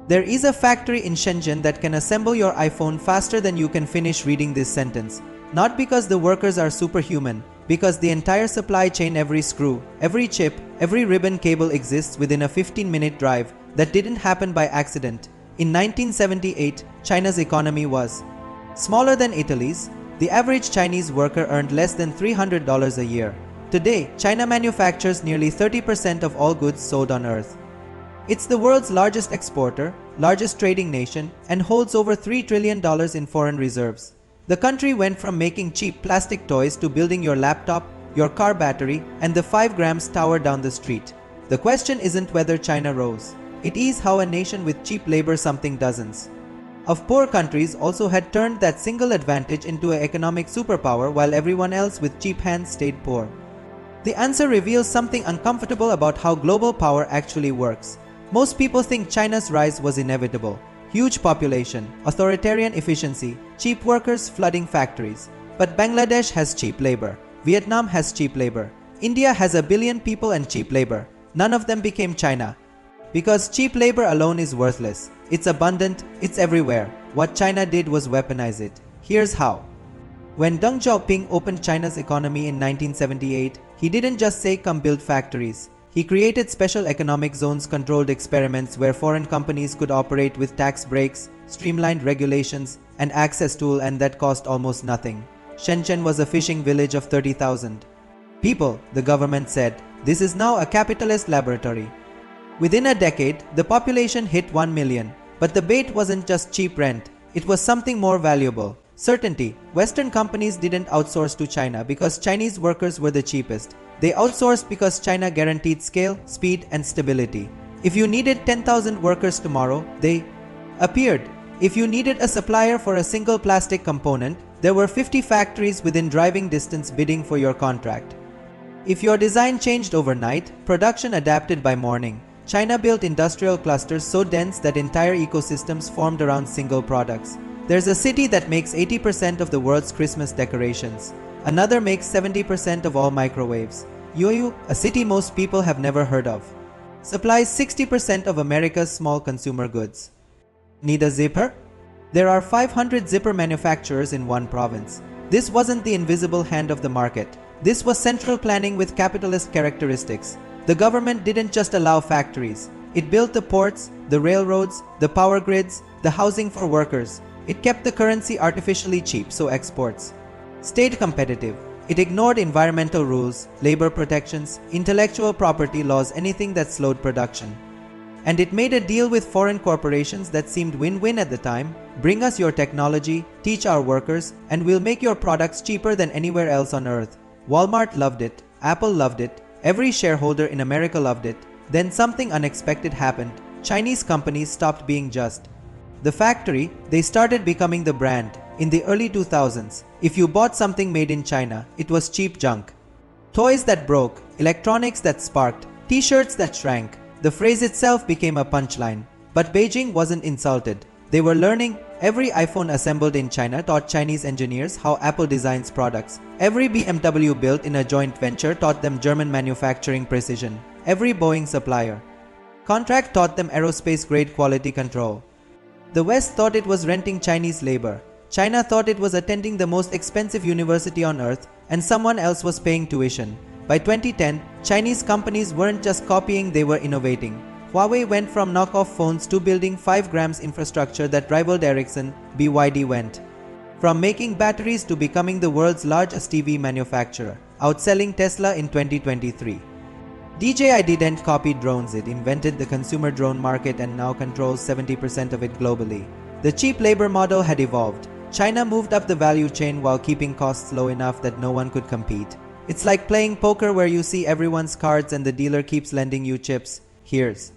There is a factory in Shenzhen that can assemble your iPhone faster than you can finish reading this sentence. Not because the workers are superhuman, because the entire supply chain, every screw, every chip, every ribbon cable exists within a 15-minute drive. That didn't happen by accident. In 1978, China's economy was smaller than Italy's. The average Chinese worker earned less than $300 a year. Today, China manufactures nearly 30% of all goods sold on Earth. It's the world's largest exporter, largest trading nation, and holds over $3 trillion in foreign reserves. The country went from making cheap plastic toys to building your laptop, your car battery, and the 5 grams tower down the street. The question isn't whether China rose. It is how a nation with cheap labor something dozens of poor countries also had turned that single advantage into an economic superpower while everyone else with cheap hands stayed poor. The answer reveals something uncomfortable about how global power actually works. Most people think China's rise was inevitable. Huge population, authoritarian efficiency, cheap workers flooding factories. But Bangladesh has cheap labor. Vietnam has cheap labor. India has a billion people and cheap labor. None of them became China. Because cheap labor alone is worthless. It's abundant, it's everywhere. What China did was weaponize it. Here's how. When Deng Xiaoping opened China's economy in 1978, he didn't just say come build factories. He created special economic zones, controlled experiments where foreign companies could operate with tax breaks, streamlined regulations, and access to land that cost almost nothing. Shenzhen was a fishing village of 30,000 people, the government said. This is now a capitalist laboratory. Within a decade, the population hit 1 million. But the bait wasn't just cheap rent, it was something more valuable. Certainty. Western companies didn't outsource to China because Chinese workers were the cheapest. They outsourced because China guaranteed scale, speed, and stability. If you needed 10,000 workers tomorrow, they appeared. If you needed a supplier for a single plastic component, there were 50 factories within driving distance bidding for your contract. If your design changed overnight, production adapted by morning. China built industrial clusters so dense that entire ecosystems formed around single products. There's a city that makes 80% of the world's Christmas decorations. Another makes 70% of all microwaves. Yoyu, a city most people have never heard of, supplies 60% of America's small consumer goods. Need a zipper? There are 500 zipper manufacturers in one province. This wasn't the invisible hand of the market. This was central planning with capitalist characteristics. The government didn't just allow factories. It built the ports, the railroads, the power grids, the housing for workers. It kept the currency artificially cheap so exports stayed competitive. It ignored environmental rules, labor protections, intellectual property laws, anything that slowed production. And it made a deal with foreign corporations that seemed win-win at the time. Bring us your technology, teach our workers, and we'll make your products cheaper than anywhere else on earth. Walmart loved it. Apple loved it. Every shareholder in America loved it. Then something unexpected happened. Chinese companies stopped being just the factory, they started becoming the brand. In the early 2000s, if you bought something made in China, it was cheap junk. Toys that broke, electronics that sparked, t-shirts that shrank. The phrase itself became a punchline. But Beijing wasn't insulted. They were learning. Every iPhone assembled in China taught Chinese engineers how Apple designs products. Every BMW built in a joint venture taught them German manufacturing precision. Every Boeing supplier contract taught them aerospace-grade quality control. The West thought it was renting Chinese labor. China thought it was attending the most expensive university on earth, and someone else was paying tuition. By 2010, Chinese companies weren't just copying, they were innovating. Huawei went from knockoff phones to building 5 grams infrastructure that rivaled Ericsson. BYD went from making batteries to becoming the world's largest TV manufacturer, outselling Tesla in 2023. DJI didn't copy drones, it invented the consumer drone market and now controls 70% of it globally. The cheap labor model had evolved. China moved up the value chain while keeping costs low enough that no one could compete. It's like playing poker where you see everyone's cards and the dealer keeps lending you chips. Here's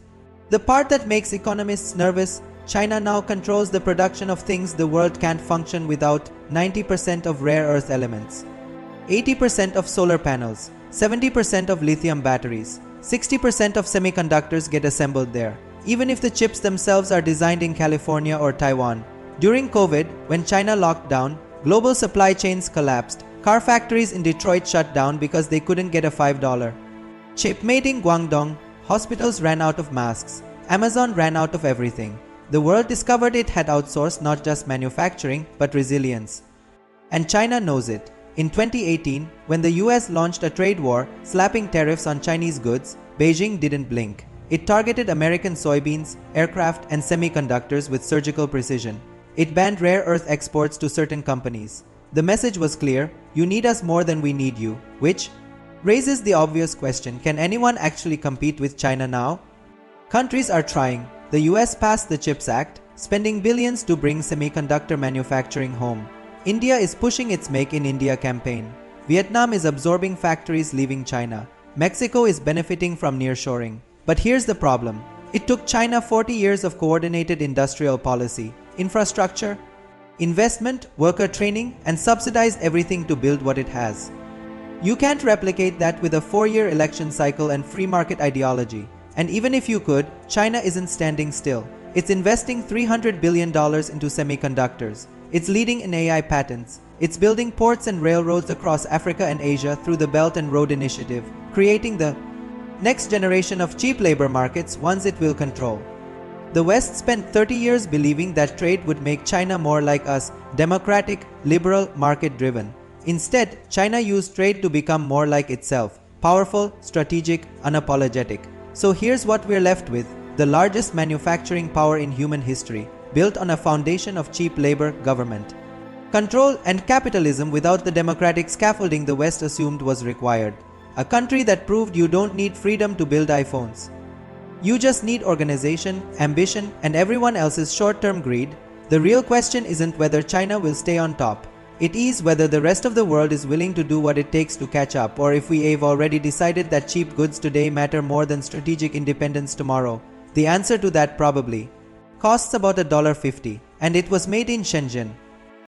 the part that makes economists nervous. China now controls the production of things the world can't function without. 90% of rare earth elements, 80% of solar panels, 70% of lithium batteries, 60% of semiconductors get assembled there, even if the chips themselves are designed in California or Taiwan. During COVID, when China locked down, global supply chains collapsed. Car factories in Detroit shut down because they couldn't get a $5 chip made in Guangdong. Hospitals ran out of masks. Amazon ran out of everything. The world discovered it had outsourced not just manufacturing, but resilience. And China knows it. In 2018, when the US launched a trade war, slapping tariffs on Chinese goods, Beijing didn't blink. It targeted American soybeans, aircraft, and semiconductors with surgical precision. It banned rare earth exports to certain companies. The message was clear: you need us more than we need you, which raises the obvious question: can anyone actually compete with China now? Countries are trying. The US passed the CHIPS Act, spending billions to bring semiconductor manufacturing home. India is pushing its Make in India campaign. Vietnam is absorbing factories leaving China. Mexico is benefiting from nearshoring. But here's the problem. It took China 40 years of coordinated industrial policy, infrastructure, investment, worker training, and subsidized everything to build what it has. You can't replicate that with a 4-year election cycle and free market ideology. And even if you could, China isn't standing still. It's investing $300 billion into semiconductors. It's leading in AI patents. It's building ports and railroads across Africa and Asia through the Belt and Road Initiative, creating the next generation of cheap labor markets, ones it will control. The West spent 30 years believing that trade would make China more like us, democratic, liberal, market-driven. Instead, China used trade to become more like itself, powerful, strategic, unapologetic. So here's what we're left with: the largest manufacturing power in human history, built on a foundation of cheap labor, government control, and capitalism without the democratic scaffolding the West assumed was required. A country that proved you don't need freedom to build iPhones. You just need organization, ambition, and everyone else's short-term greed. The real question isn't whether China will stay on top. It is whether the rest of the world is willing to do what it takes to catch up, or if we have already decided that cheap goods today matter more than strategic independence tomorrow. The answer to that probably costs about $1.50, and it was made in Shenzhen.